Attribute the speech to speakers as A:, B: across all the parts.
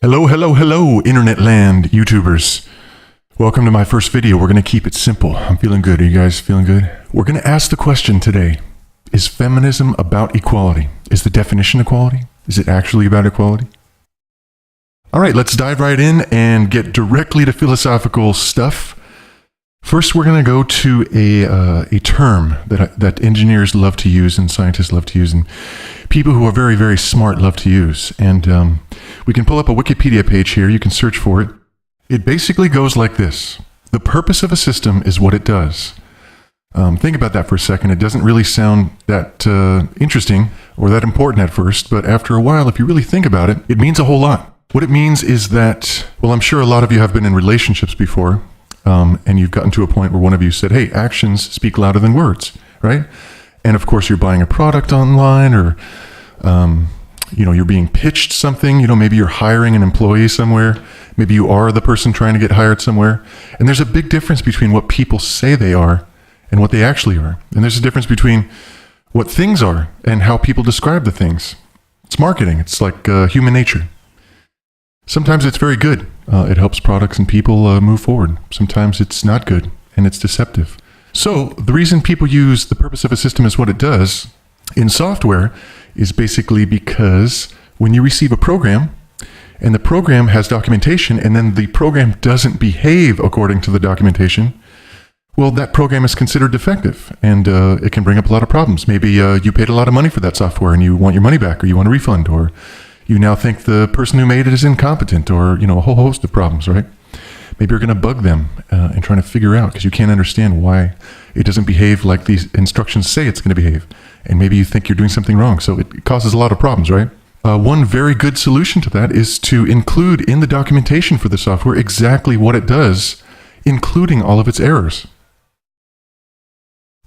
A: Hello, hello, hello, internet land, YouTubers. Welcome to my first video. We're going to keep it simple. I'm feeling good. Are you guys feeling good? We're going to ask the question today, is feminism about equality? Is the definition equality? Is it actually about equality? All right, let's dive right in and get directly to philosophical stuff. First, we're going to go to a term that engineers love to use and scientists love to use and people who are very, very smart love to use. And we can pull up a Wikipedia page here. You can search for it. It basically goes like this. The purpose of a system is what it does. Think about that for a second. It doesn't really sound that interesting or that important at first, but after a while, if you really think about it, it means a whole lot. What it means is that, well, I'm sure a lot of you have been in relationships before, and you've gotten to a point where one of you said, hey, actions speak louder than words, right? And of course, you're buying a product online or, you're being pitched something. Maybe you're hiring an employee somewhere. Maybe you are the person trying to get hired somewhere. And there's a big difference between what people say they are and what they actually are. And there's a difference between what things are and how people describe the things. It's marketing. It's like human nature. Sometimes it's very good. It helps products and people move forward. Sometimes it's not good and it's deceptive. So the reason people use the purpose of a system is what it does in software is basically because when you receive a program and the program has documentation and then the program doesn't behave according to the documentation, well, that program is considered defective and it can bring up a lot of problems. Maybe you paid a lot of money for that software and you want your money back or you want a refund or you now think the person who made it is incompetent or, a whole host of problems, right? Maybe you're going to bug them and trying to figure out because you can't understand why it doesn't behave like these instructions say it's going to behave. And maybe you think you're doing something wrong. So it causes a lot of problems, right? One very good solution to that is to include in the documentation for the software exactly what it does, including all of its errors.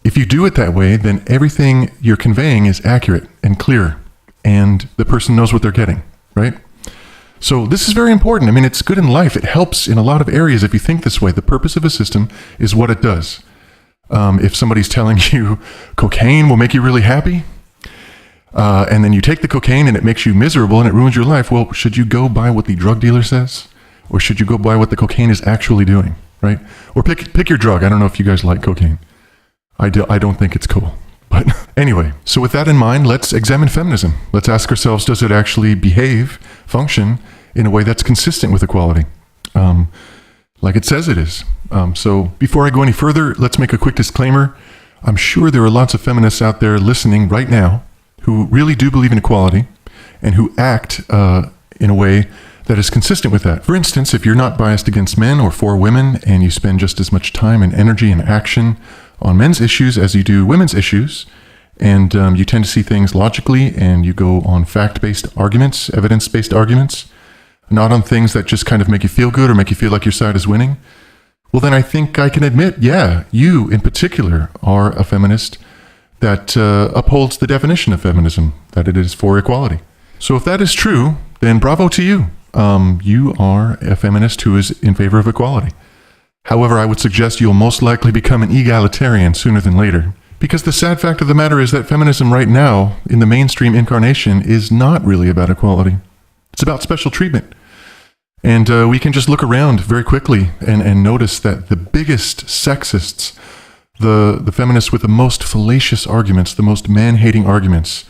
A: If you do it that way, then everything you're conveying is accurate and clear, and the person knows what they're getting, right? So this is very important. I mean, it's good in life. It helps in a lot of areas if you think this way. The purpose of a system is what it does. If somebody's telling you cocaine will make you really happy, and then you take the cocaine and it makes you miserable and it ruins your life, well, should you go by what the drug dealer says? Or should you go by what the cocaine is actually doing, right? Or pick your drug. I don't know if you guys like cocaine. I don't think it's cool. But anyway, so with that in mind, let's examine feminism. Let's ask ourselves, does it actually behave, function in a way that's consistent with equality? Like it says it is. So before I go any further, let's make a quick disclaimer. I'm sure there are lots of feminists out there listening right now who really do believe in equality and who act in a way that is consistent with that. For instance, if you're not biased against men or for women and you spend just as much time and energy and action on men's issues as you do women's issues, and you tend to see things logically and you go on fact-based arguments, evidence-based arguments, not on things that just kind of make you feel good or make you feel like your side is winning, well, then I think I can admit, yeah, you in particular are a feminist that upholds the definition of feminism, that it is for equality. So if that is true, then bravo to you. You are a feminist who is in favor of equality. However, I would suggest you'll most likely become an egalitarian sooner than later. Because the sad fact of the matter is that feminism right now, in the mainstream incarnation, is not really about equality. It's about special treatment. And we can just look around very quickly and notice that the biggest sexists, the feminists with the most fallacious arguments, the most man-hating arguments,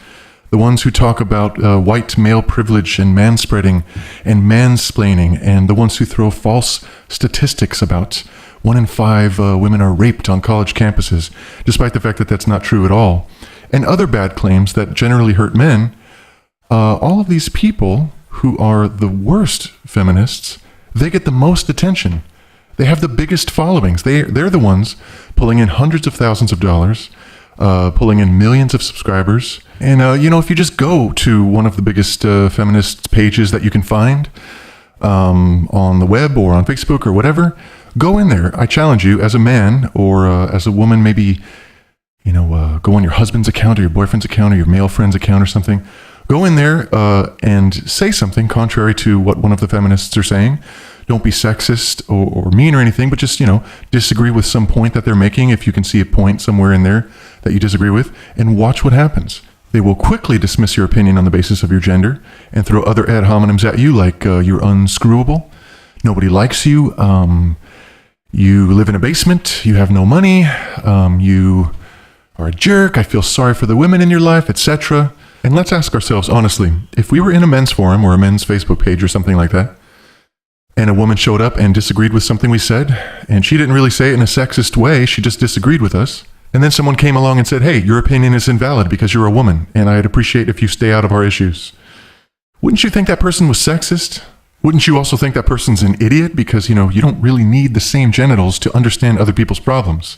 A: the ones who talk about white male privilege and manspreading and mansplaining, and the ones who throw false statistics about 1 in 5 women are raped on college campuses, despite the fact that that's not true at all, and other bad claims that generally hurt men, all of these people who are the worst feminists, they get the most attention. They have the biggest followings. They're the ones pulling in hundreds of thousands of dollars, pulling in millions of subscribers. And, if you just go to one of the biggest feminist pages that you can find on the web or on Facebook or whatever, go in there. I challenge you as a man or as a woman, maybe, go on your husband's account or your boyfriend's account or your male friend's account or something. Go in there and say something contrary to what one of the feminists are saying. Don't be sexist or mean or anything, but just, disagree with some point that they're making if you can see a point somewhere in there that you disagree with, and watch what happens. They will quickly dismiss your opinion on the basis of your gender and throw other ad hominems at you like you're unscrewable, nobody likes you, you live in a basement, you have no money, you are a jerk, I feel sorry for the women in your life, etc. And let's ask ourselves honestly, if we were in a men's forum or a men's Facebook page or something like that, and a woman showed up and disagreed with something we said, and she didn't really say it in a sexist way, she just disagreed with us, and then someone came along and said, hey, your opinion is invalid because you're a woman, and I'd appreciate if you stay out of our issues. Wouldn't you think that person was sexist? Wouldn't you also think that person's an idiot because, you don't really need the same genitals to understand other people's problems?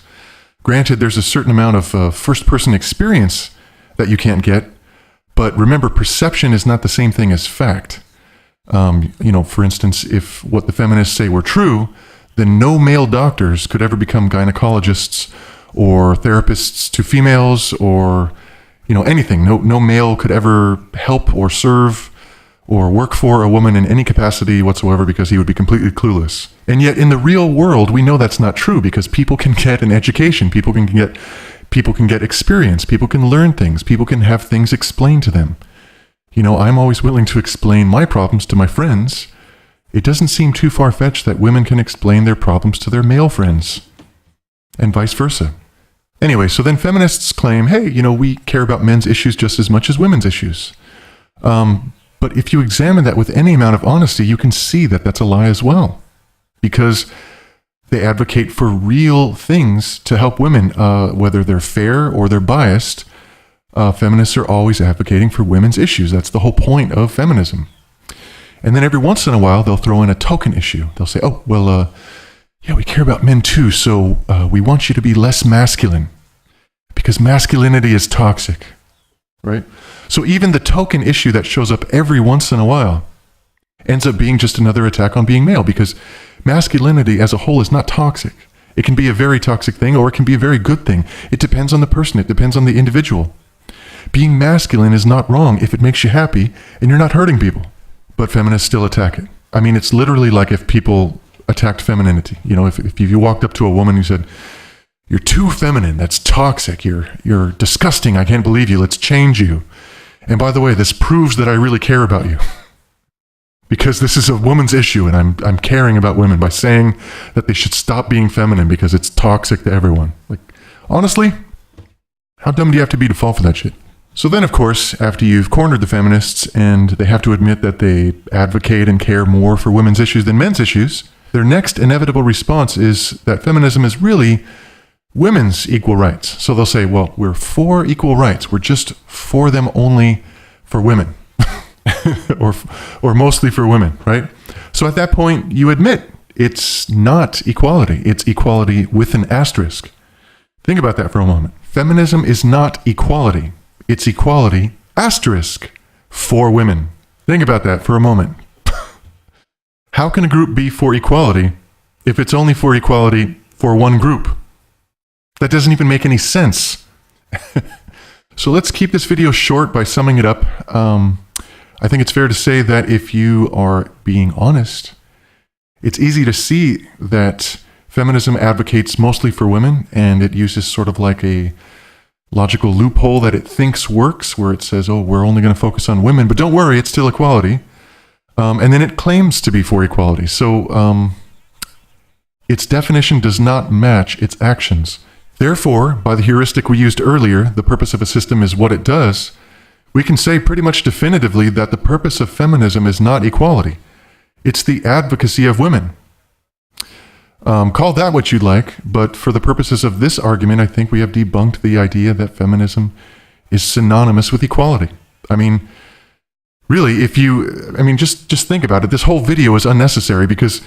A: Granted, there's a certain amount of first-person experience that you can't get, but remember, perception is not the same thing as fact. For instance, if what the feminists say were true, then no male doctors could ever become gynecologists or therapists to females or, anything. No male could ever help or serve or work for a woman in any capacity whatsoever because he would be completely clueless. And yet in the real world, we know that's not true because people can get an education, people can get experience, people can learn things, people can have things explained to them. I'm always willing to explain my problems to my friends. It doesn't seem too far-fetched that women can explain their problems to their male friends, and vice versa. Anyway, so then feminists claim, hey, we care about men's issues just as much as women's issues. But if you examine that with any amount of honesty, you can see that that's a lie as well. Because they advocate for real things to help women, whether they're fair or they're biased. Feminists are always advocating for women's issues. That's the whole point of feminism. And then every once in a while, they'll throw in a token issue. They'll say, oh, well, yeah, we care about men too, so we want you to be less masculine because masculinity is toxic, right? So even the token issue that shows up every once in a while ends up being just another attack on being male because masculinity as a whole is not toxic. It can be a very toxic thing or it can be a very good thing. It depends on the person. It depends on the individual. Being masculine is not wrong if it makes you happy and you're not hurting people. But feminists still attack it. I mean, it's literally like if people attacked femininity. If you walked up to a woman who said, you're too feminine, that's toxic, you're disgusting, I can't believe you, let's change you. And by the way, this proves that I really care about you. Because this is a woman's issue and I'm caring about women by saying that they should stop being feminine because it's toxic to everyone. Like, honestly, how dumb do you have to be to fall for that shit? So then, of course, after you've cornered the feminists and they have to admit that they advocate and care more for women's issues than men's issues, their next inevitable response is that feminism is really women's equal rights. So they'll say, well, we're for equal rights. We're just for them only for women or mostly for women, right? So at that point, you admit it's not equality. It's equality with an asterisk. Think about that for a moment. Feminism is not equality. It's equality, asterisk, for women. Think about that for a moment. How can a group be for equality if it's only for equality for one group? That doesn't even make any sense. So let's keep this video short by summing it up. I think it's fair to say that if you are being honest, it's easy to see that feminism advocates mostly for women and it uses sort of like a logical loophole that it thinks works, where it says, oh, we're only going to focus on women, but don't worry, it's still equality. And then it claims to be for equality. So its definition does not match its actions. Therefore, by the heuristic we used earlier, the purpose of a system is what it does, we can say pretty much definitively that the purpose of feminism is not equality. It's the advocacy of women. Call that what you'd like, but for the purposes of this argument, I think we have debunked the idea that feminism is synonymous with equality. I mean, really, just think about it. This whole video is unnecessary because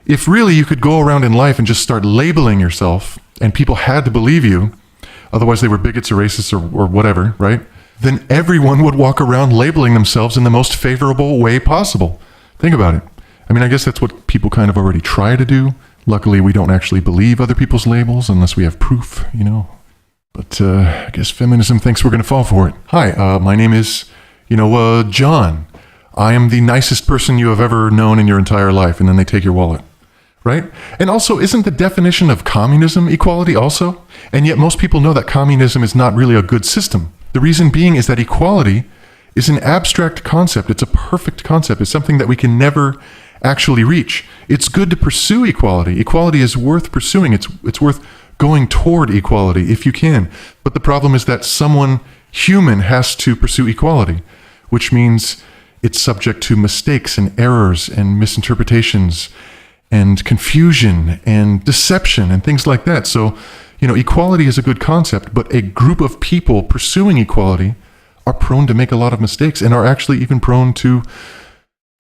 A: if really you could go around in life and just start labeling yourself and people had to believe you, otherwise they were bigots or racists or whatever, right? Then everyone would walk around labeling themselves in the most favorable way possible. Think about it. I mean, I guess that's what people kind of already try to do. Luckily, we don't actually believe other people's labels unless we have proof, But I guess feminism thinks we're going to fall for it. Hi, my name is, John. I am the nicest person you have ever known in your entire life. And then they take your wallet, right? And also, isn't the definition of communism equality also? And yet most people know that communism is not really a good system. The reason being is that equality is an abstract concept. It's a perfect concept. It's something that we can never actually reach. It's good to pursue equality. Equality is worth pursuing. It's worth going toward equality if you can. But the problem is that someone human has to pursue equality, which means it's subject to mistakes and errors and misinterpretations and confusion and deception and things like that. So, equality is a good concept, but a group of people pursuing equality are prone to make a lot of mistakes and are actually even prone to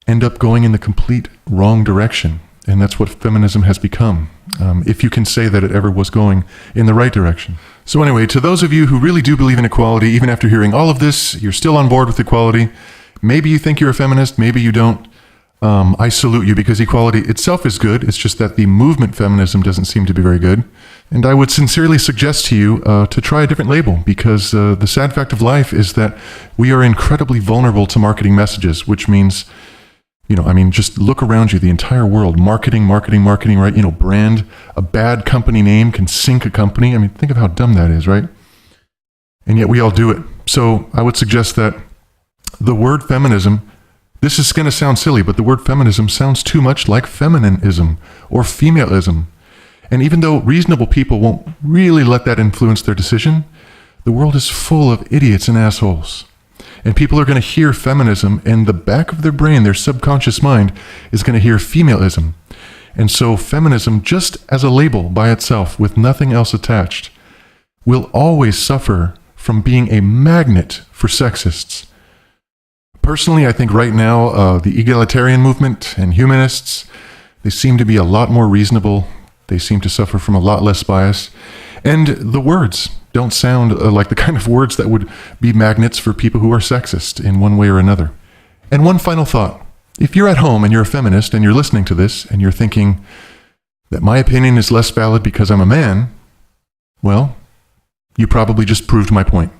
A: end up going in the complete wrong direction. And that's what feminism has become, if you can say that it ever was going in the right direction. So anyway, to those of you who really do believe in equality, even after hearing all of this, you're still on board with equality. Maybe you think you're a feminist, maybe you don't. I salute you, because equality itself is good. It's just that the movement feminism doesn't seem to be very good. And I would sincerely suggest to you to try a different label, because the sad fact of life is that we are incredibly vulnerable to marketing messages, which means, just look around you, the entire world, marketing, right? Brand, a bad company name can sink a company. Think of how dumb that is, right? And yet we all do it. So I would suggest that the word feminism, this is going to sound silly, but the word feminism sounds too much like feminism or femalism. And even though reasonable people won't really let that influence their decision, the world is full of idiots and assholes. And people are going to hear feminism, and the back of their brain, their subconscious mind, is going to hear femalism. And so feminism, just as a label by itself with nothing else attached, will always suffer from being a magnet for sexists. Personally, I think right now, the egalitarian movement and humanists, they seem to be a lot more reasonable. They seem to suffer from a lot less bias. And the words don't sound like the kind of words that would be magnets for people who are sexist in one way or another. And one final thought. If you're at home and you're a feminist and you're listening to this and you're thinking that my opinion is less valid because I'm a man, well, you probably just proved my point.